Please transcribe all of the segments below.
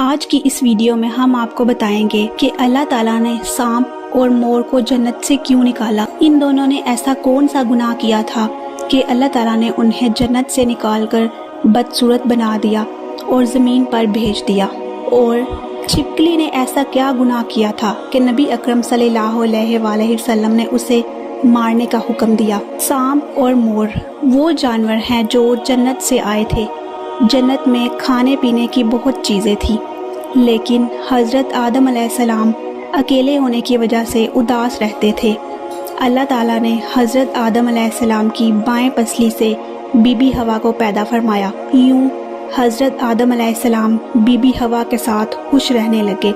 آج کی اس ویڈیو میں ہم آپ کو بتائیں گے کہ اللہ تعالیٰ نے سانپ اور مور کو جنت سے کیوں نکالا۔ ان دونوں نے ایسا کون سا گناہ کیا تھا کہ اللہ تعالیٰ نے انہیں جنت سے نکال کر بدصورت بنا دیا اور زمین پر بھیج دیا؟ اور چھپکلی نے ایسا کیا گناہ کیا تھا کہ نبی اکرم صلی اللہ علیہ وآلہ وسلم نے اسے مارنے کا حکم دیا؟ سانپ اور مور وہ جانور ہیں جو جنت سے آئے تھے۔ جنت میں کھانے پینے کی بہت چیزیں تھیں، لیکن حضرت آدم علیہ السلام اکیلے ہونے کی وجہ سے اداس رہتے تھے۔ اللہ تعالیٰ نے حضرت آدم علیہ السلام کی بائیں پسلی سے بی بی حوا کو پیدا فرمایا۔ یوں حضرت آدم علیہ السلام بی بی حوا کے ساتھ خوش رہنے لگے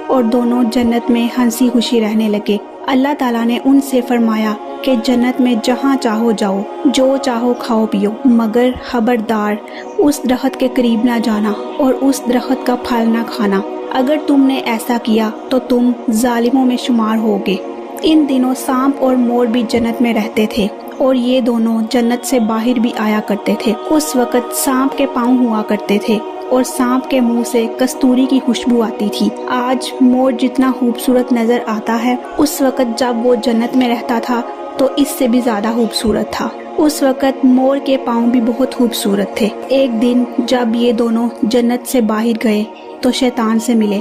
اور دونوں جنت میں ہنسی خوشی رہنے لگے۔ اللہ تعالیٰ نے ان سے فرمایا کہ جنت میں جہاں چاہو جاؤ، جو چاہو کھاؤ پیو، مگر خبردار اس درخت کے قریب نہ جانا اور اس درخت کا پھل نہ کھانا۔ اگر تم نے ایسا کیا تو تم ظالموں میں شمار ہوگے۔ ان دنوں سانپ اور مور بھی جنت میں رہتے تھے اور یہ دونوں جنت سے باہر بھی آیا کرتے تھے۔ اس وقت سانپ کے پاؤں ہوا کرتے تھے اور سانپ کے منہ سے کستوری کی خوشبو آتی تھی۔ آج مور جتنا خوبصورت نظر آتا ہے، اس وقت جب وہ جنت میں رہتا تھا تو اس سے بھی زیادہ خوبصورت تھا۔ اس وقت مور کے پاؤں بھی بہت خوبصورت تھے۔ ایک دن جب یہ دونوں جنت سے باہر گئے تو شیطان سے ملے۔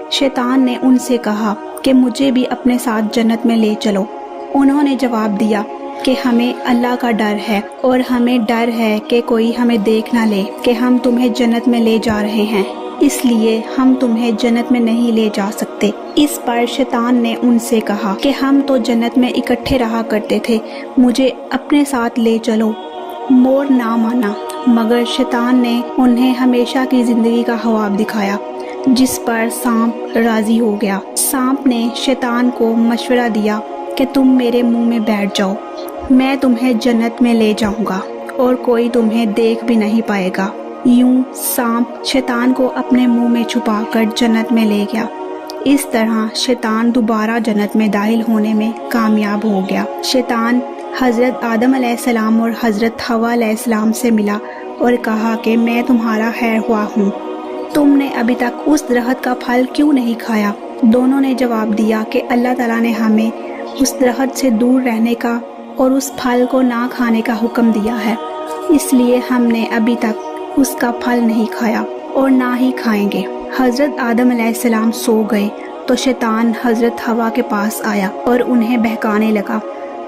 شیطان نے ان سے کہا کہ مجھے بھی اپنے ساتھ جنت میں لے چلو۔ انہوں نے جواب دیا کہ ہمیں اللہ کا ڈر ہے اور ہمیں ڈر ہے کہ کوئی ہمیں دیکھ نہ لے کہ ہم تمہیں جنت میں لے جا رہے ہیں، اس لیے ہم تمہیں جنت میں نہیں لے جا سکتے۔ اس پر شیطان نے ان سے کہا کہ ہم تو جنت میں اکٹھے رہا کرتے تھے، مجھے اپنے ساتھ لے چلو۔ مور نہ مانا، مگر شیطان نے انہیں ہمیشہ کی زندگی کا خواب دکھایا، جس پر سانپ راضی ہو گیا۔ سانپ نے شیطان کو مشورہ دیا کہ تم میرے منہ میں بیٹھ جاؤ، میں تمہیں جنت میں لے جاؤں گا اور کوئی تمہیں دیکھ بھی نہیں پائے گا۔ یوں سانپ شیطان کو اپنے منہ میں چھپا کر جنت میں لے گیا۔ اس طرح شیطان دوبارہ جنت میں داخل ہونے میں کامیاب ہو گیا۔ شیطان حضرت آدم علیہ السلام اور حضرت حوا علیہ السلام سے ملا اور کہا کہ میں تمہارا خیر خواہ ہوں، تم نے ابھی تک اس درخت کا پھل کیوں نہیں کھایا؟ دونوں نے جواب دیا کہ اللہ تعالیٰ نے ہمیں اس درخت سے دور رہنے کا اور اس پھل کو نہ کھانے کا حکم دیا ہے، اس لیے ہم نے ابھی تک اس کا پھل نہیں کھایا اور نہ ہی کھائیں گے۔ حضرت آدم علیہ السلام سو گئے تو شیطان حضرت حوا کے پاس آیا اور انہیں بہکانے لگا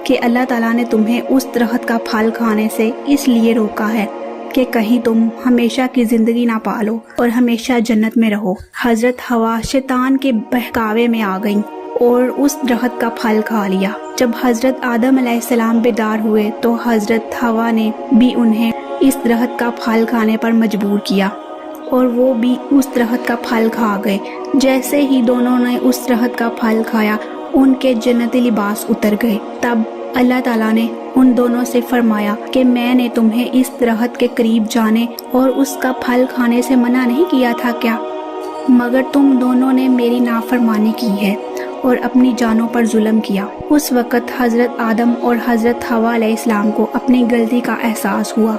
کہ اللہ تعالیٰ نے تمہیں اس درخت کا پھل کھانے سے اس لیے روکا ہے کہ کہیں تم ہمیشہ کی زندگی نہ پالو اور ہمیشہ جنت میں رہو۔ حضرت حوا شیطان کے بہکاوے میں آ گئیں اور اس درخت کا پھل کھا لیا۔ جب حضرت آدم علیہ السلام بیدار ہوئے تو حضرت حوا نے بھی انہیں اس درخت کا پھل کھانے پر مجبور کیا اور وہ بھی اس درخت کا پھل کھا گئے۔ جیسے ہی دونوں نے اس درخت کا پھل کھایا، ان کے جنتی لباس اتر گئے۔ تب اللہ تعالیٰ نے ان دونوں سے فرمایا کہ میں نے تمہیں اس درخت کے قریب جانے اور اس کا پھل کھانے سے منع نہیں کیا تھا کیا؟ مگر تم دونوں نے میری نافرمانی کی ہے اور اپنی جانوں پر ظلم کیا۔ اس وقت حضرت آدم اور حضرت حوا علیہ السلام کو اپنی غلطی کا احساس ہوا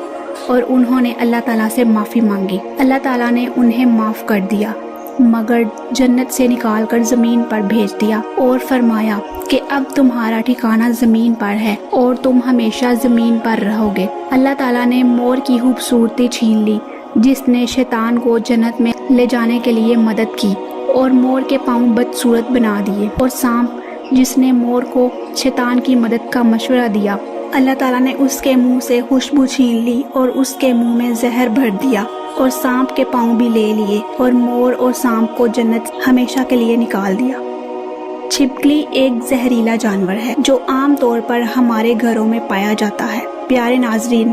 اور انہوں نے اللہ تعالیٰ سے معافی مانگی۔ اللہ تعالیٰ نے انہیں معاف کر دیا، مگر جنت سے نکال کر زمین پر بھیج دیا اور فرمایا کہ اب تمہارا ٹھکانہ زمین پر ہے اور تم ہمیشہ زمین پر رہو گے۔ اللہ تعالیٰ نے مور کی خوبصورتی چھین لی، جس نے شیطان کو جنت میں لے جانے کے لیے مدد کی، اور مور کے پاؤں بدصورت بنا دیے، اور سانپ جس نے مور کو شیطان کی مدد کا مشورہ دیا، اللہ تعالیٰ نے اس کے منہ سے خوشبو چھین لی اور اس کے منہ میں زہر بھر دیا اور سانپ کے پاؤں بھی لے لیے اور مور اور سانپ کو جنت ہمیشہ کے لیے نکال دیا۔ چھپکلی ایک زہریلا جانور ہے جو عام طور پر ہمارے گھروں میں پایا جاتا ہے۔ پیارے ناظرین،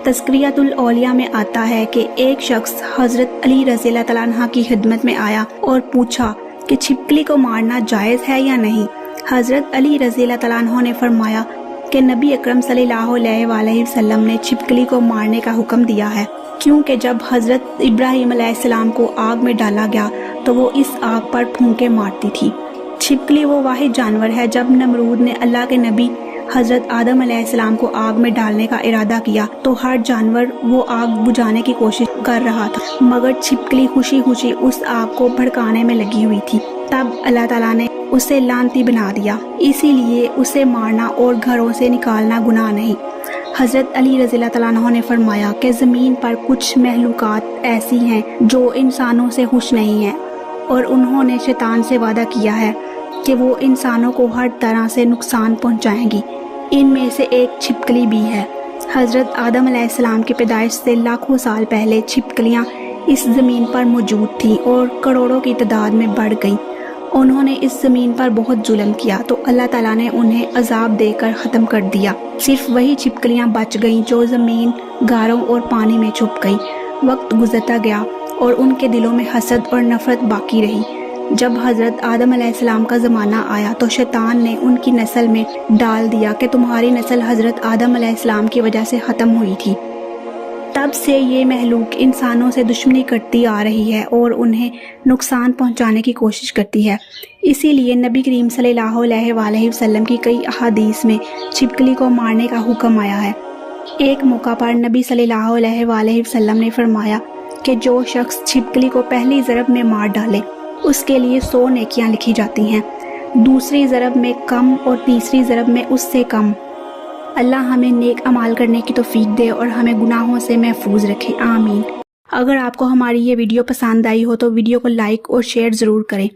تذکرۃ الاولیاء میں آتا ہے کہ ایک شخص حضرت علی رضی اللہ تعالیٰ عنہ کی خدمت میں آیا اور پوچھا کہ چھپکلی کو مارنا جائز ہے یا نہیں۔ حضرت علی رضی اللہ تعالیٰ عنہ نے فرمایا کہ نبی اکرم صلی اللہ علیہ وآلہ وسلم نے چھپکلی کو مارنے کا حکم دیا ہے، کیونکہ جب حضرت ابراہیم علیہ السلام کو آگ میں ڈالا گیا تو وہ اس آگ پر پھونکے مارتی تھی۔ چھپکلی وہ واحد جانور ہے جب نمرود نے اللہ کے نبی حضرت آدم علیہ السلام کو آگ میں ڈالنے کا ارادہ کیا تو ہر جانور وہ آگ بجھانے کی کوشش کر رہا تھا، مگر چھپکلی خوشی خوشی اس آگ کو بھڑکانے میں لگی ہوئی تھی۔ تب اللہ تعالیٰ نے اسے لعنتی بنا دیا، اسی لیے اسے مارنا اور گھروں سے نکالنا گناہ نہیں۔ حضرت علی رضی اللہ تعالیٰ عنہ نے فرمایا کہ زمین پر کچھ مخلوقات ایسی ہیں جو انسانوں سے خوش نہیں ہیں، اور انہوں نے شیطان سے وعدہ کیا ہے کہ وہ انسانوں کو ہر طرح سے نقصان پہنچائیں گی۔ ان میں سے ایک چھپکلی بھی ہے۔ حضرت آدم علیہ السلام کی پیدائش سے لاکھوں سال پہلے چھپکلیاں اس زمین پر موجود تھیں اور کروڑوں کی تعداد میں بڑھ گئیں۔ انہوں نے اس زمین پر بہت ظلم کیا تو اللہ تعالیٰ نے انہیں عذاب دے کر ختم کر دیا۔ صرف وہی چھپکلیاں بچ گئیں جو زمین، غاروں اور پانی میں چھپ گئیں۔ وقت گزرتا گیا اور ان کے دلوں میں حسد اور نفرت باقی رہی۔ جب حضرت آدم علیہ السلام کا زمانہ آیا تو شیطان نے ان کی نسل میں ڈال دیا کہ تمہاری نسل حضرت آدم علیہ السلام کی وجہ سے ختم ہوئی تھی۔ تب سے یہ مخلوق انسانوں سے دشمنی کرتی آ رہی ہے اور انہیں نقصان پہنچانے کی کوشش کرتی ہے۔ اسی لیے نبی کریم صلی اللہ علیہ وآلہ وسلم کی کئی احادیث میں چھپکلی کو مارنے کا حکم آیا ہے۔ ایک موقع پر نبی صلی اللہ علیہ وآلہ وسلم نے فرمایا کہ جو شخص چھپکلی کو پہلی ضرب میں مار ڈالے اس کے لیے 100 نیکیاں لکھی جاتی ہیں، دوسری ضرب میں کم اور تیسری ضرب میں اس سے کم۔ اللہ ہمیں نیک اعمال کرنے کی توفیق دے اور ہمیں گناہوں سے محفوظ رکھے، آمین۔ اگر آپ کو ہماری یہ ویڈیو پسند آئی ہو تو ویڈیو کو لائک اور شیئر ضرور کریں۔